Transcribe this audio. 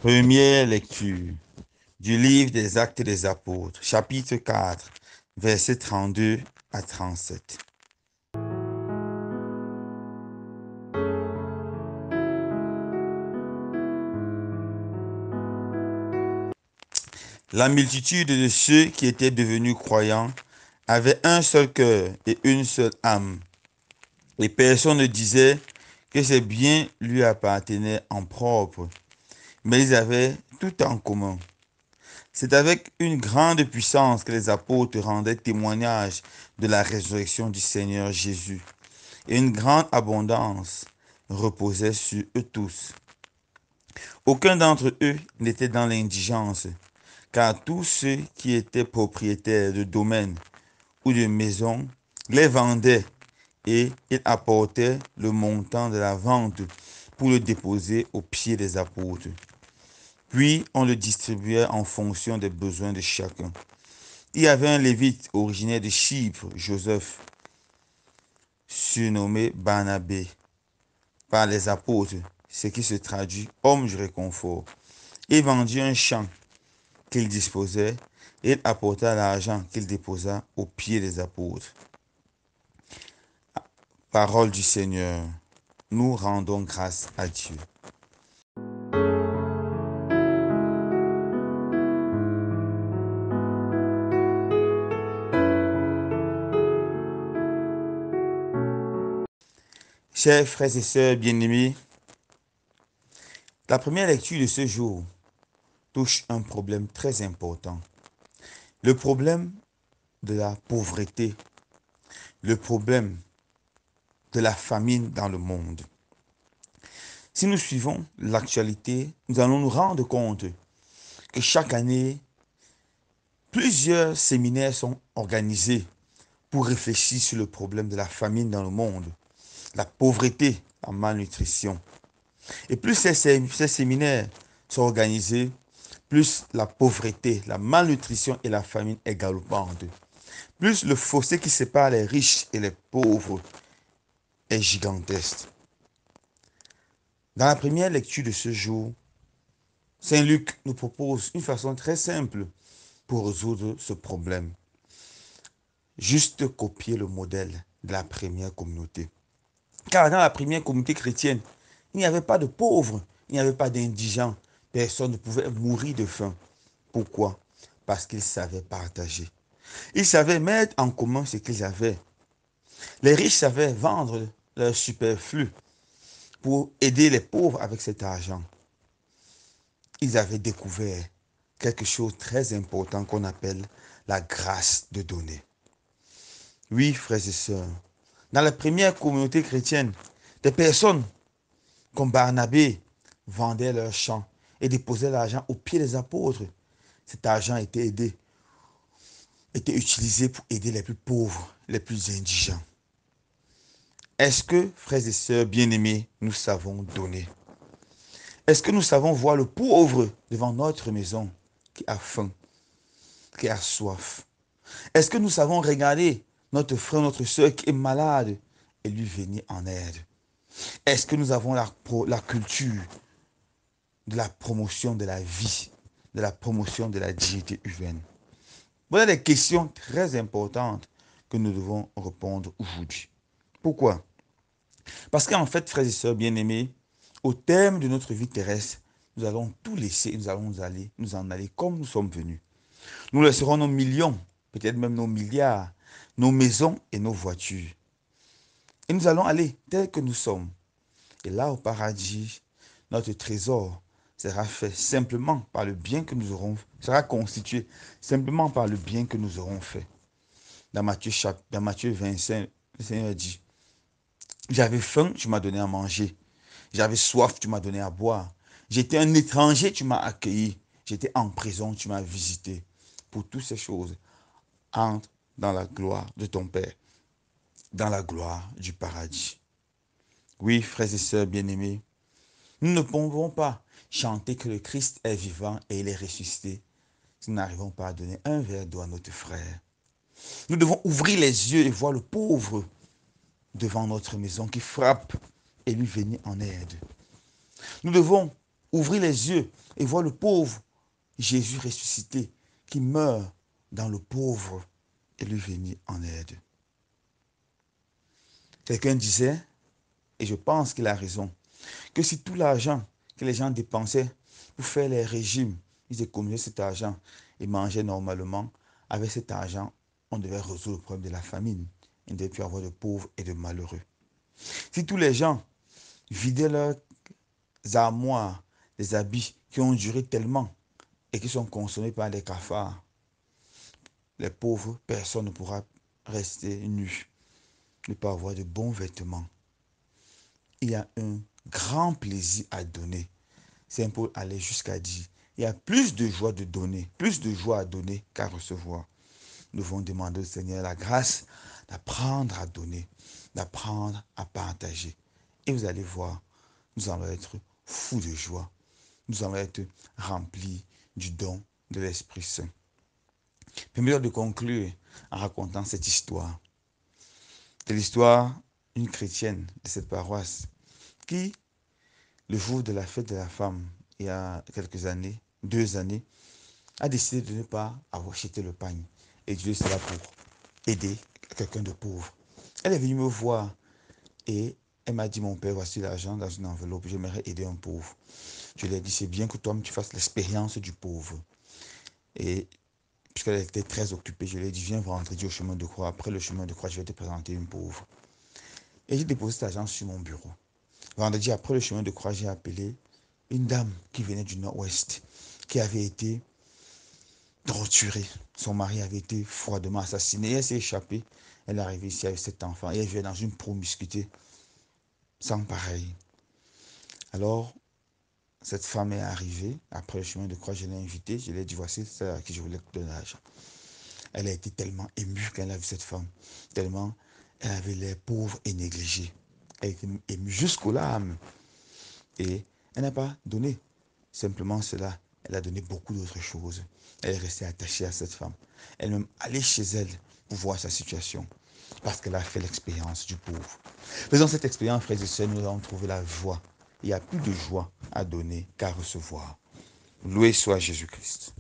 Première lecture du livre des Actes des Apôtres, chapitre 4, versets 32 à 37. La multitude de ceux qui étaient devenus croyants avait un seul cœur et une seule âme. Et personne ne disait que ses biens lui appartenaient en propre, mais ils avaient tout en commun. C'est avec une grande puissance que les apôtres rendaient témoignage de la résurrection du Seigneur Jésus, et une grande abondance reposait sur eux tous. Aucun d'entre eux n'était dans l'indigence, car tous ceux qui étaient propriétaires de domaines ou de maisons les vendaient et ils apportaient le montant de la vente pour le déposer aux pieds des apôtres. Puis on le distribuait en fonction des besoins de chacun. Il y avait un lévite originaire de Chypre, Joseph, surnommé Barnabé par les apôtres, ce qui se traduit homme du réconfort. Il vendit un champ qu'il disposait et il apporta l'argent qu'il déposa aux pieds des apôtres. Parole du Seigneur. Nous rendons grâce à Dieu. Chers frères et sœurs bien-aimés, la première lecture de ce jour touche un problème très important. Le problème de la pauvreté, le problème de la famine dans le monde. Si nous suivons l'actualité, nous allons nous rendre compte que chaque année, plusieurs séminaires sont organisés pour réfléchir sur le problème de la famine dans le monde, la pauvreté, la malnutrition. Et plus ces séminaires sont organisés, plus la pauvreté, la malnutrition et la famine est galopante. Plus le fossé qui sépare les riches et les pauvres est gigantesque. Dans la première lecture de ce jour, Saint Luc nous propose une façon très simple pour résoudre ce problème. Juste copier le modèle de la première communauté. Car dans la première communauté chrétienne, il n'y avait pas de pauvres, il n'y avait pas d'indigents. Personne ne pouvait mourir de faim. Pourquoi? Parce qu'ils savaient partager. Ils savaient mettre en commun ce qu'ils avaient. Les riches savaient vendre leur superflu pour aider les pauvres avec cet argent. Ils avaient découvert quelque chose de très important qu'on appelle la grâce de donner. Oui, frères et sœurs, dans la première communauté chrétienne, des personnes comme Barnabé vendaient leurs champs et déposaient l'argent aux pieds des apôtres. Cet argent était utilisé pour aider les plus pauvres, les plus indigents. Est-ce que, frères et sœurs bien-aimés, nous savons donner? Est-ce que nous savons voir le pauvre devant notre maison qui a faim, qui a soif? Est-ce que nous savons regarder notre frère, notre soeur qui est malade et lui venir en aide? Est-ce que nous avons la culture de la promotion de la vie, de la promotion de la dignité humaine? Voilà des questions très importantes que nous devons répondre aujourd'hui. Pourquoi? Parce qu'en fait, frères et sœurs bien-aimés, au terme de notre vie terrestre, nous allons tout laisser et nous allons nous en aller comme nous sommes venus. Nous laisserons nos millions, peut-être même nos milliards, nos maisons et nos voitures. Et nous allons aller tels que nous sommes. Et là, au paradis, notre trésor sera fait simplement par le bien que nous aurons, sera constitué simplement par le bien que nous aurons fait. Dans Matthieu 25, le Seigneur dit, j'avais faim, tu m'as donné à manger. J'avais soif, tu m'as donné à boire. J'étais un étranger, tu m'as accueilli. J'étais en prison, tu m'as visité. Pour toutes ces choses, entre dans la gloire de ton Père, dans la gloire du paradis. Oui, frères et sœurs bien-aimés, nous ne pouvons pas chanter que le Christ est vivant et il est ressuscité si nous n'arrivons pas à donner un verre d'eau à notre frère. Nous devons ouvrir les yeux et voir le pauvre devant notre maison qui frappe et lui venir en aide. Nous devons ouvrir les yeux et voir le pauvre Jésus ressuscité qui meurt dans le pauvre et lui venir en aide. Quelqu'un disait, et je pense qu'il a raison, que si tout l'argent que les gens dépensaient pour faire les régimes, ils économisaient cet argent et mangeaient normalement, avec cet argent, on devait résoudre le problème de la famine. Il ne devait plus avoir de pauvres et de malheureux. Si tous les gens vidaient leurs armoires, des habits qui ont duré tellement et qui sont consommés par les cafards, les pauvres, personne ne pourra rester nu, ne pas avoir de bons vêtements. Il y a un grand plaisir à donner. Saint Paul allait jusqu'à dire, il y a plus de joie de donner, plus de joie à donner qu'à recevoir. Nous devons demander au Seigneur la grâce d'apprendre à donner, d'apprendre à partager. Et vous allez voir, nous allons être fous de joie. Nous allons être remplis du don de l'Esprit Saint. Permettez-moi de conclure en racontant cette histoire. C'est l'histoire d'une chrétienne de cette paroisse qui, le jour de la fête de la femme, il y a quelques années, 2 années, a décidé de ne pas avoir acheté le pain et Dieu cela pour aider quelqu'un de pauvre. Elle est venue me voir et elle m'a dit, mon père, voici l'argent dans une enveloppe, j'aimerais aider un pauvre. Je lui ai dit, c'est bien que toi, tu fasses l'expérience du pauvre. Et puisqu'elle était très occupée, je lui ai dit, viens vendredi au chemin de croix. Après le chemin de croix, je vais te présenter une pauvre. Et j'ai déposé cet argent sur mon bureau. Vendredi, après le chemin de croix, j'ai appelé une dame qui venait du nord-ouest, qui avait été torturée. Son mari avait été froidement assassiné. Et elle s'est échappée. Elle est arrivée ici avec 7 enfants. Et elle vivait dans une promiscuité sans pareil. Alors, cette femme est arrivée. Après le chemin de croix, je l'ai invitée. Je lui ai dit, voici celle à qui je voulais donner l'argent. Elle a été tellement émue quand elle a vu cette femme. Tellement elle avait l'air pauvre et négligée. Elle était émue jusqu'aux larmes. Et elle n'a pas donné simplement cela. Elle a donné beaucoup d'autres choses. Elle est restée attachée à cette femme. Elle est même allée chez elle pour voir sa situation. Parce qu'elle a fait l'expérience du pauvre. Faisant cette expérience, frères et sœurs, nous avons trouvé la joie. Il n'y a plus de joie à donner qu'à recevoir. Loué soit Jésus-Christ.